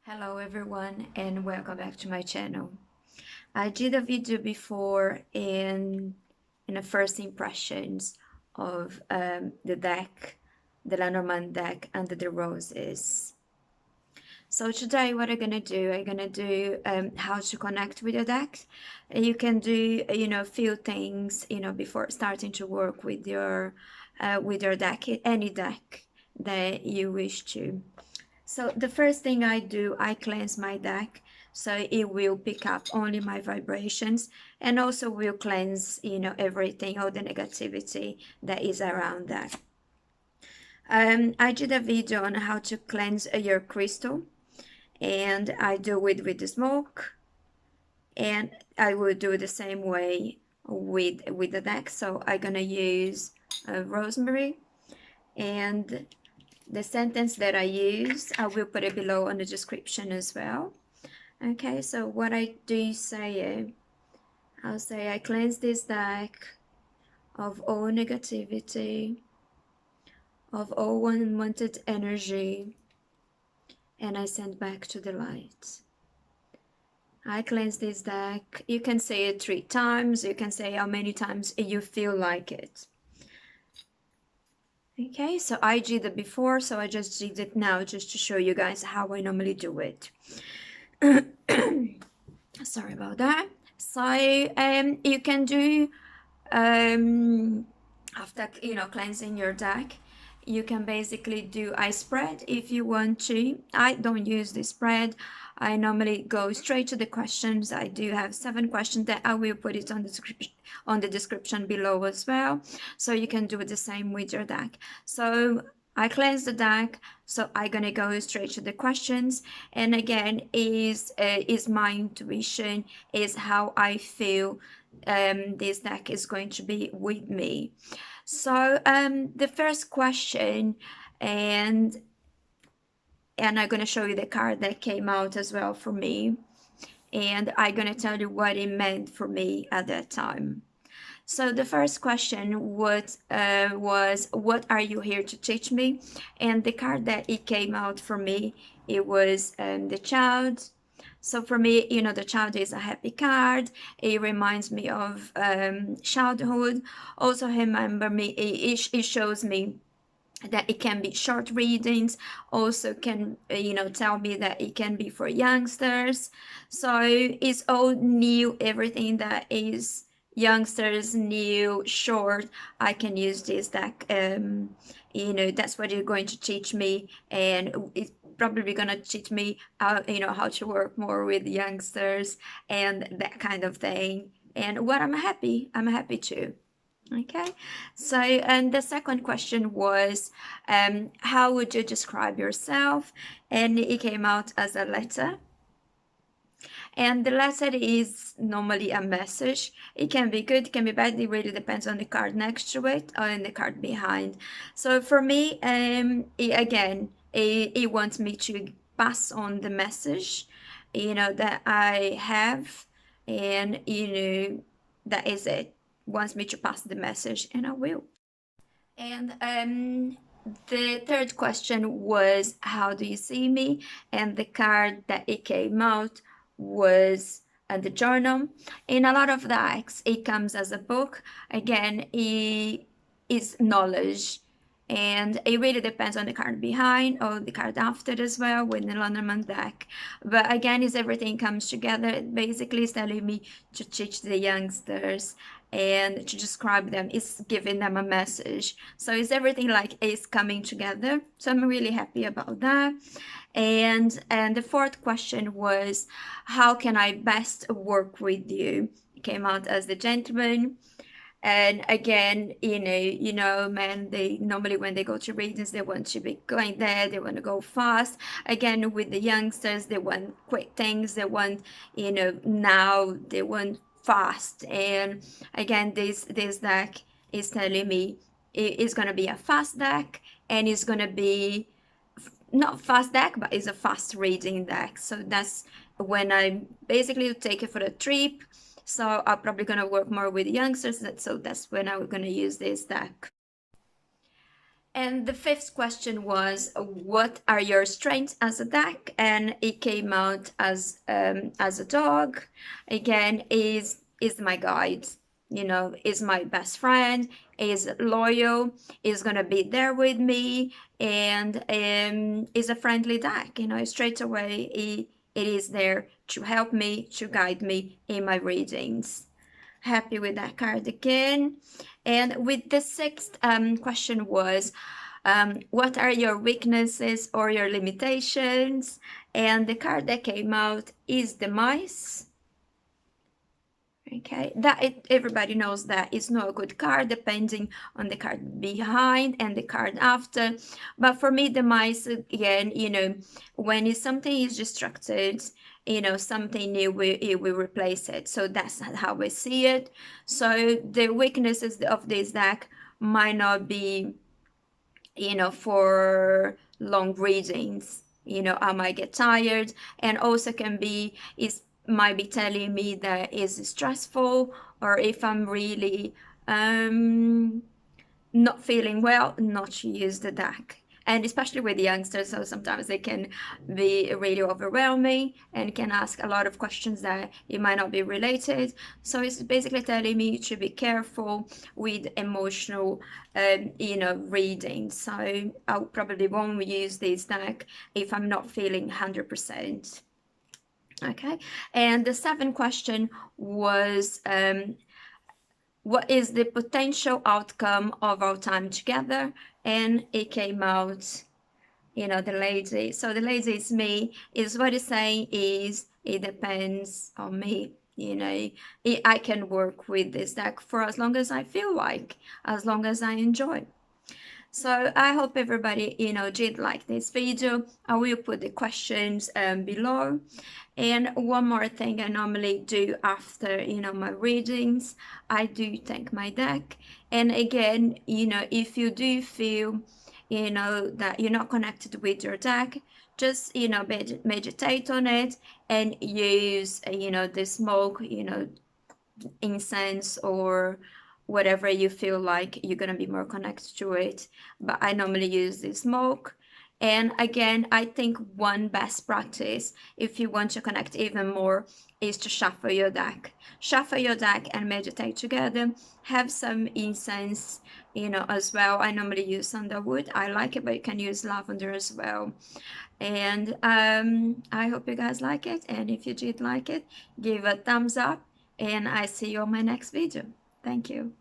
Hello everyone and welcome back to my channel. I did a video before in the first impressions of the deck, the Lenormand deck under the roses. So today what I'm gonna do how to connect with your deck. You can do a few things before starting to work with your deck, any deck that you wish to. So the first thing I do, I cleanse my deck so it will pick up only my vibrations and also will cleanse, everything, all the negativity that is around that. I did a video on how to cleanse your crystal, and I do it with the smoke, and I will do the same way with the deck. So I'm gonna use rosemary, and the sentence that I use, I will put it below on the description as well. Okay, so what I do say, I'll say I cleanse this deck of all negativity, of all unwanted energy, and I send back to the light. I cleanse this deck. You can say it 3 times. You can say how many times you feel like it. Okay, so I did it before, so I just did it now just to show you guys how I normally do it. Sorry about that. So you can do after cleansing your deck, you can basically do a spread if you want to. I don't use the spread. I normally go straight to the questions. I do have 7 questions that I will put it on the description below as well, so you can do the same with your deck. So I cleanse the deck, so I'm gonna go straight to the questions. And again, is my intuition, is how I feel this deck is going to be with me. So the first question, and I'm gonna show you the card that came out as well for me, and I'm gonna tell you what it meant for me at that time. So the first question was what are you here to teach me? And the card that it came out for me, it was the child. So for me, the child is a happy card. It reminds me of childhood. Also remember me, it shows me that it can be short readings, also can tell me that it can be for youngsters. So it's all new, everything that is youngsters, new, short, I can use this deck. That's what you're going to teach me, and it's probably gonna teach me how to work more with youngsters and that kind of thing. And what I'm happy too. Okay, so and the second question was how would you describe yourself? And it came out as a letter, and the letter is normally a message. It can be good, it can be bad, it really depends on the card next to it or in the card behind. So for me, it wants me to pass on the message that I have, and that is it. Wants me to pass the message, and I will. And the third question was how do you see me? And the card that it came out was the journal. In a lot of decks it comes as a book. Again, it is knowledge, and it really depends on the card behind or the card after as well with the Lenormand deck. But again, is everything comes together. Basically it's telling me to teach the youngsters and to describe them, is giving them a message. So it's everything like is coming together, so I'm really happy about that. And the fourth question was how can I best work with you? It came out as the gentleman. And again, men, they normally when they go to readings, they want to be going there, they want to go fast. Again, with the youngsters, they want quick things, they want now, they want fast. And again, this deck is telling me it is going to be a fast deck, and it's going to be not fast deck, but it's a fast reading deck. So that's when I basically take it for a trip. So I'm probably gonna work more with youngsters, so that's when I'm gonna use this deck. And the fifth question was, what are your strengths as a duck? And it came out as a dog. Again, is my guide. You know, is my best friend. Is loyal. Is gonna be there with me, and is a friendly duck. You know, straight away, it is there to help me, to guide me in my readings. Happy with that card again. And with the sixth question was, what are your weaknesses or your limitations? And the card that came out is the mice. Okay, everybody knows that it's not a good card depending on the card behind and the card after. But for me, the mice again, you know, when something is distracted, you know, something new it will replace it. So that's how we see it. So the weaknesses of this deck might not be, you know, for long readings. You know, I might get tired, and also can be is might be telling me that is stressful, or if I'm really not feeling well, not to use the deck. And especially with youngsters, so sometimes they can be really overwhelming and can ask a lot of questions that it might not be related. So it's basically telling me to be careful with emotional, you know, reading. So I probably won't use this deck if I'm not feeling 100%. Okay, and the seventh question was, what is the potential outcome of our time together? And it came out, you know, the lady. So the lady is me, is what it's saying is it depends on me. You know, I can work with this deck for as long as I feel like, as long as I enjoy. So I hope everybody, you know, did like this video. I will put the questions below. And one more thing I normally do after, you know, my readings, I do thank my deck. And again, you know, if you do feel, you know, that you're not connected with your deck, just, you know, meditate on it and use, you know, the smoke, you know, incense or whatever you feel like you're gonna be more connected to it. But I normally use the smoke. And again, I think one best practice, if you want to connect even more, is to shuffle your deck. Shuffle your deck and meditate together. Have some incense, you know, as well. I normally use sandalwood. I like it, but you can use lavender as well. And I hope you guys like it. And if you did like it, give a thumbs up. And I see you on my next video. Thank you.